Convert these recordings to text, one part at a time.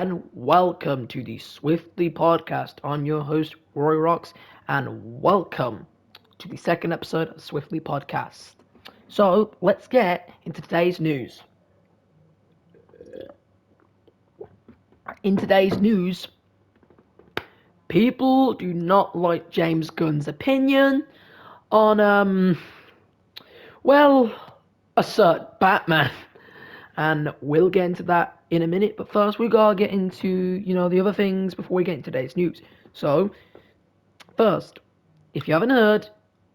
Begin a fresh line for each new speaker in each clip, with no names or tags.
and welcome to the Swiftly podcast. I'm your host, Roy Rocks, and welcome to the second episode of Swiftly podcast. So, let's get into today's news. In today's news, people do not like James Gunn's opinion on, well, a certain Batman. And we'll get into that in a minute. But first, we gotta get into, the other things before we get into today's news. So, first, if you haven't heard,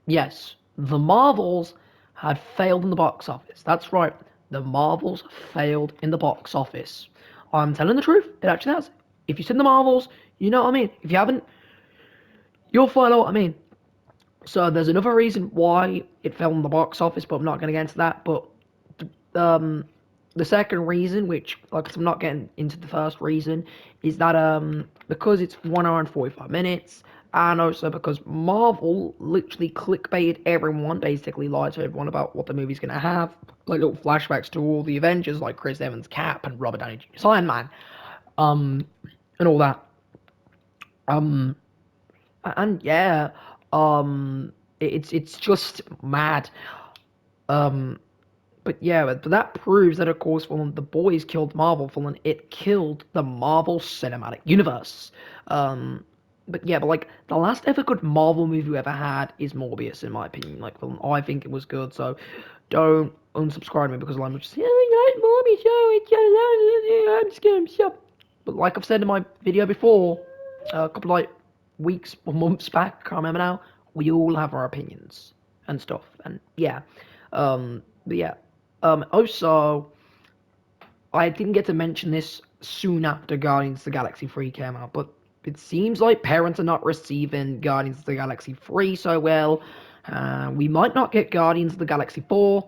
yes, the Marvels had failed in the box office. That's right, the Marvels failed in the box office. I'm telling the truth, it actually has. If you've seen the Marvels, you know what I mean. If you haven't, you'll find out what I mean. So there's another reason why it fell in the box office, but I'm not going to get into that. But um, the second reason, which like I'm not getting into the first reason, is that because it's 1 hour and 45 minutes, and also because Marvel literally clickbaited everyone, basically lied to everyone about what the movie's gonna have, like little flashbacks to all the Avengers, like Chris Evans' Cap and Robert Downey Jr.'s Iron Man, um, and all that. Um, and yeah, it's just mad. Um, But yeah, but that proves that, of course, when the boys killed Marvel, when it killed the Marvel Cinematic Universe. Um, but yeah, but like the last ever good Marvel movie we ever had is Morbius, in my opinion. Like, well, I think it was good, so don't unsubscribe to me because I'm just, yeah, you like Morbius, I'm just gonna shut. But like I've said in my video before, a couple of like weeks or months back, I can't remember now. We all have our opinions and stuff, and yeah. But yeah, also, I didn't get to mention this soon after Guardians of the Galaxy 3 came out, but it seems like parents are not receiving Guardians of the Galaxy 3 so well. We might not get Guardians of the Galaxy 4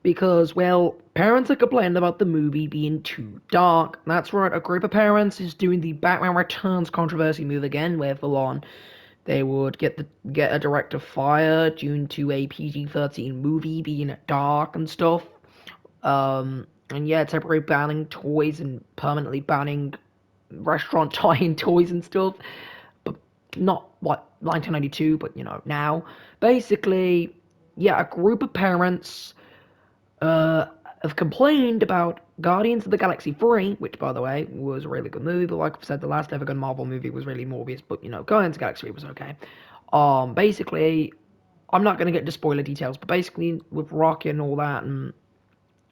because, well, parents are complaining about the movie being too dark. That's right, a group of parents is doing the Batman Returns controversy move again, where full on they would get a director fired due to a PG-13 movie being dark and stuff. And yeah, temporarily banning toys and permanently banning restaurant tie-in toys and stuff. But not what 1992, but now. Basically, yeah, a group of parents uh, have complained about Guardians of the Galaxy 3, which by the way was a really good movie, but like I've said, the last ever good Marvel movie was really Morbius, but Guardians of the Galaxy 3 was okay. Basically, I'm not gonna get into spoiler details, but basically with Rocky and all that and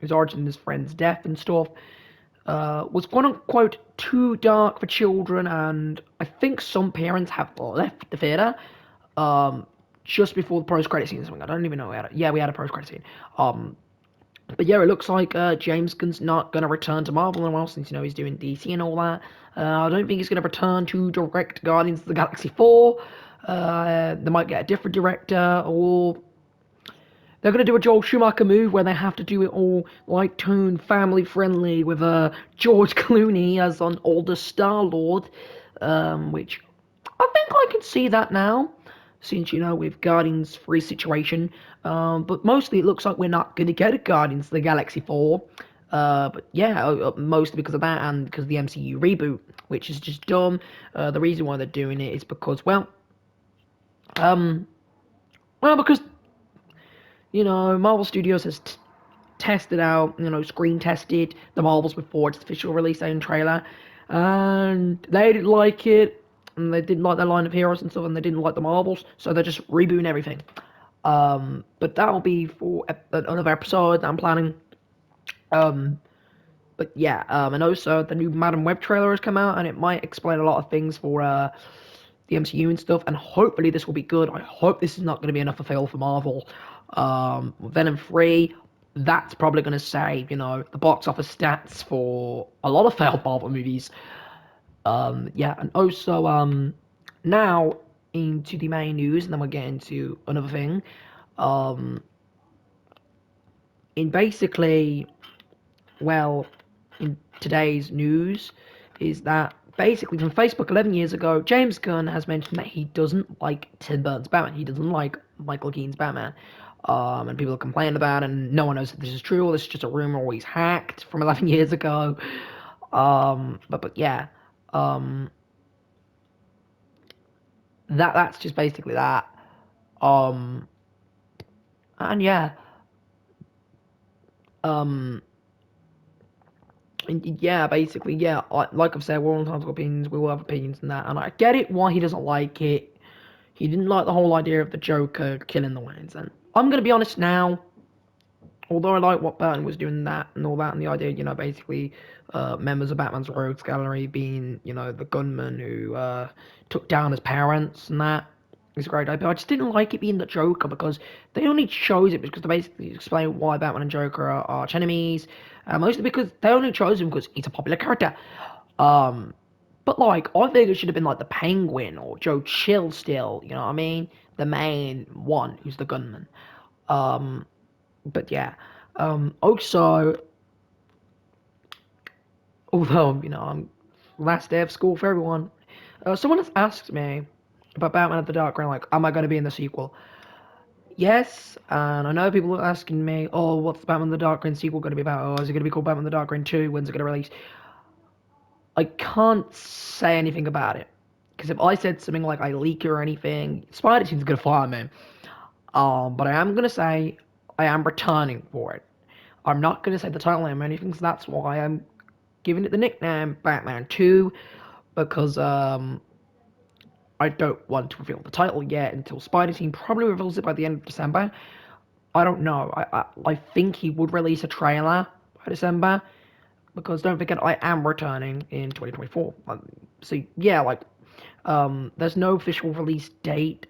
his origin, his friend's death and stuff, was quote unquote too dark for children, and I think some parents have left the theater um, just before the post credit scene. Something I don't even know. We had a post credit scene. But yeah, it looks like James Gunn's not gonna return to Marvel anymore since he's doing DC and all that. I don't think he's gonna return to direct Guardians of the Galaxy 4. They might get a different director, or they're going to do a Joel Schumacher move where they have to do it all light tone, family friendly, with George Clooney as an older Star Lord, which I think I can see that now, since with Guardians 3 situation. But mostly it looks like we're not going to get a Guardians of the Galaxy 4. But yeah, mostly because of that and because of the MCU reboot, which is just dumb. The reason why they're doing it is because, um, because Marvel Studios has tested out, screen tested the Marvels before its official release date and trailer, and they didn't like it, and they didn't like their line of heroes and stuff, and they didn't like the Marvels, so they're just rebooting everything. But that'll be for another episode that I'm planning. Um, but yeah, and also the new Madam Web trailer has come out, and it might explain a lot of things for the MCU and stuff, and hopefully this will be good. I hope this is not going to be enough of a fail for Marvel. Venom 3, that's probably going to say, the box office stats for a lot of failed Marvel movies. Yeah, and also, now into the main news, and then we'll get into another thing. Um, in basically, well, in today's news, is that basically from Facebook 11 years ago, James Gunn has mentioned that he doesn't like Tim Burton's Batman. He doesn't like Michael Keaton's Batman. And people are complaining about it, and no one knows if this is true or this is just a rumor or he's hacked from 11 years ago. But yeah, um, that's just basically that. Um, and yeah, um, and yeah, basically, yeah. Like I've said, we're all entitled to opinions. We all have opinions and that, and I get it why he doesn't like it. He didn't like the whole idea of the Joker killing the Waynes, and I'm gonna be honest now. Although I like what Burton was doing that and all that, and the idea, basically, members of Batman's Rogues Gallery being, the gunman who took down his parents and that is a great idea. But I just didn't like it being the Joker because they only chose it because they basically explain why Batman and Joker are arch enemies. Mostly because they only chose him because he's a popular character. Um, but like, I think it should have been like the Penguin or Joe Chill still. You know what I mean? The main one who's the gunman. Um, but yeah. Also, although I'm last day of school for everyone, someone has asked me about Batman at the Dark Reign, like, am I going to be in the sequel? Yes, and I know people are asking me, oh, what's the Batman the Dark Reign sequel going to be about? Oh, is it going to be called Batman the Dark Reign 2? When's it going to release? I can't say anything about it. Because if I said something like I leak it or anything, Spider Team's going to fire me. But I am going to say I am returning for it. I'm not going to say the title name or anything, so that's why I'm giving it the nickname Batman 2, because I don't want to reveal the title yet until Spider Team probably reveals it by the end of December. I don't know. I think he would release a trailer by December, because don't forget I am returning in 2024. So yeah, like there's no official release date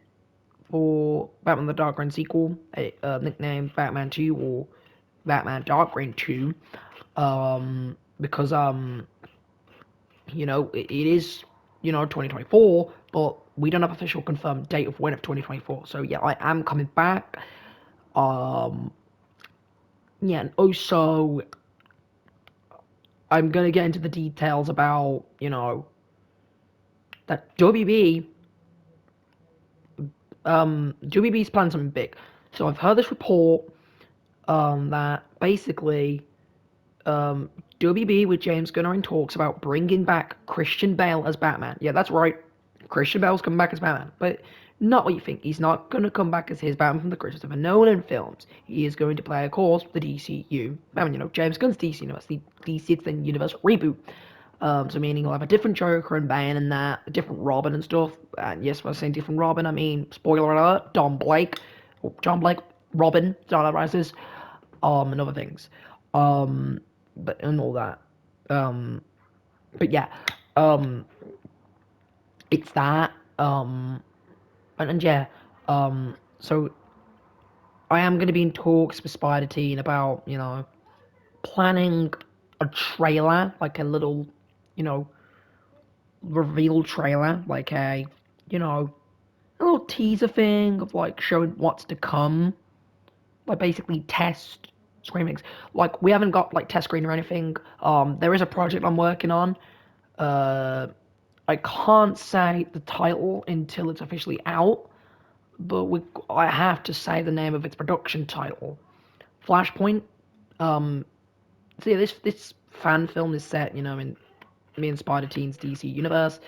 for Batman the Dark Reign sequel, nicknamed Batman 2 or Batman Dark Reign 2, because it is 2024, but we don't have official confirmed date of when of 2024. So yeah, I am coming back. Um, yeah, and also I'm gonna get into the details about that WB's planning something big. So I've heard this report that basically WB with James Gunn are in talks about bringing back Christian Bale as Batman. Yeah, that's right. Christian Bale's coming back as Batman, but not what you think. He's not going to come back as his Batman from the Christopher Nolan films. He is going to play, of course, the DCU. James Gunn's DC Universe, the DC Extended Universe reboot. So meaning he'll have a different Joker and Bane and that, a different Robin and stuff. And yes, when I say different Robin, I mean, spoiler alert, John Blake, Robin, Dark Rises, and other things. Um, and all that. Um, but yeah, um, it's that. And yeah, so I am going to be in talks with Spider Teen about, planning a trailer, like a little, you know, reveal trailer, like a little teaser thing of like showing what's to come, like basically test screenings. Like we haven't got like test screen or anything. There is a project I'm working on. Uh, I can't say the title until it's officially out, but I have to say the name of its production title, Flashpoint. Um, so yeah, this fan film is set, in me and Spider Teen's DC universe.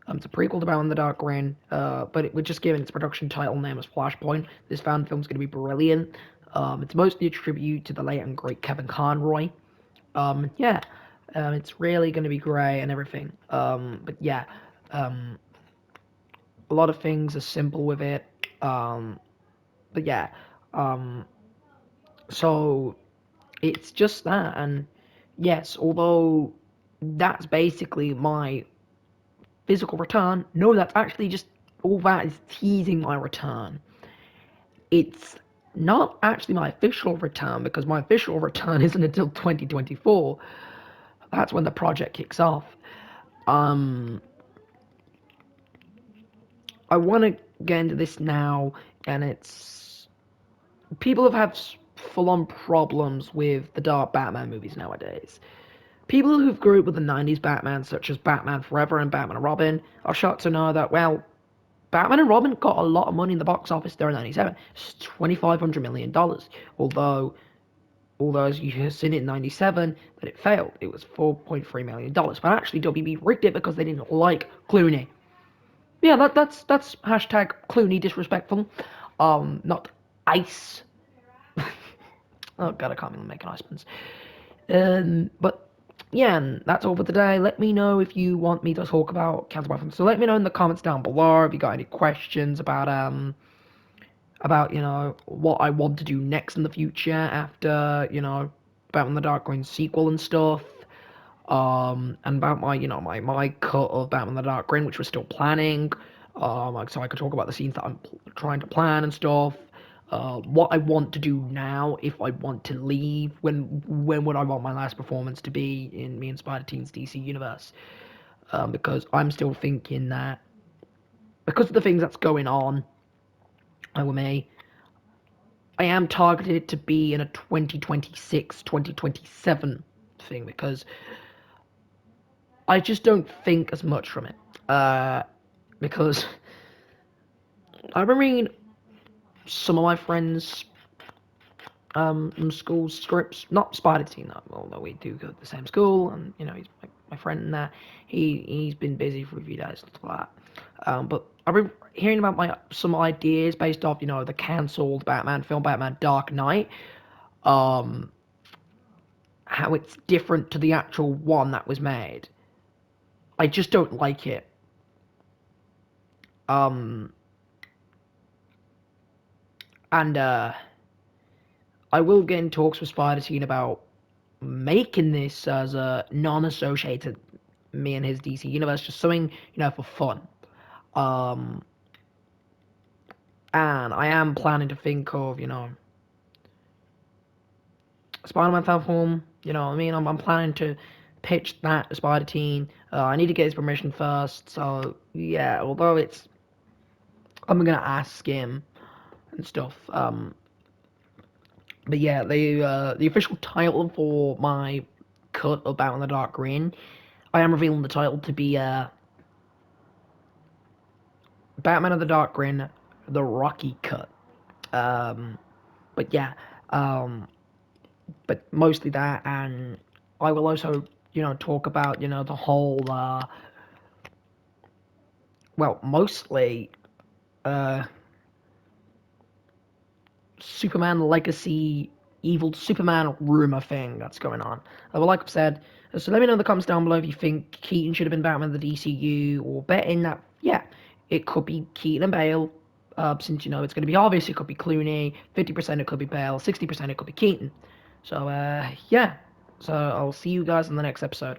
It's a prequel to Batman the Dark Reign, but we're just given its production title name as Flashpoint. This fan film's going to be brilliant. It's mostly a tribute to the late and great Kevin Conroy. Yeah, it's really going to be great and everything. But yeah, um, a lot of things are simple with it. But yeah, um, so it's just that, and yes, although that's basically my physical return, no, that's actually just all that is teasing my return. It's not actually my official return because my official return isn't until 2024. That's when the project kicks off. Um, I want to get into this now, and it's people have had full-on problems with the dark Batman movies nowadays. People who've grew up with the 90s Batman, such as Batman Forever and Batman and Robin, are shocked to know that, well, Batman and Robin got a lot of money in the box office during '97. It's $2,500 million. Although although as you have seen it in '97 that it failed. It was $4.3 million, but actually WB rigged it because they didn't like Clooney. Yeah, that's hashtag Clooney disrespectful. Not ice. Oh god, I can't even make ice puns. But yeah, and that's all for today. Let me know if you want me to talk about counterweapons. So let me know in the comments down below if you got any questions about what I want to do next in the future after Batman the Dark Grin sequel and stuff. And about my my cut of Batman the Dark Grin, which we're still planning. So I could talk about the scenes that I'm trying to plan and stuff. What I want to do now, if I want to leave, when would I want my last performance to be in me and Spider Teen's DC universe? Because I'm still thinking that because of the things that's going on with me, I am targeted to be in a 2026, 2027 thing because I just don't think as much from it. Because I remember reading some of my friends' from school scripts, not Spider Team, although we do go to the same school, and he's my friend and that. He's been busy for a few days and stuff like that. But I've been hearing about some ideas based off the cancelled Batman film, Batman Dark Knight. Um, how it's different to the actual one that was made. I just don't like it. Um, and I will get in talks with Spider Team about making this as a non-associated me and his DC universe, just something for fun. Um, and I am planning to think of Spider-Man fan form. You know what I mean? I'm planning to pitch that to Spider Team. I need to get his permission first. So yeah, although I'm gonna ask him and stuff. But yeah, the official title for my cut of Batman the Dark Grin, I am revealing the title to be Batman of the Dark Grin, the Rocky Cut. Um, but yeah, um, but mostly that, and I will also talk about the whole well, mostly uh Superman Legacy evil Superman rumor thing that's going on. But like I've said, so let me know in the comments down below if you think Keaton should have been Batman of the DCU, or betting that yeah, it could be Keaton and Bale. Since it's going to be obvious, it could be Clooney. 50% it could be Bale. 60% it could be Keaton. So yeah. So I'll see you guys in the next episode.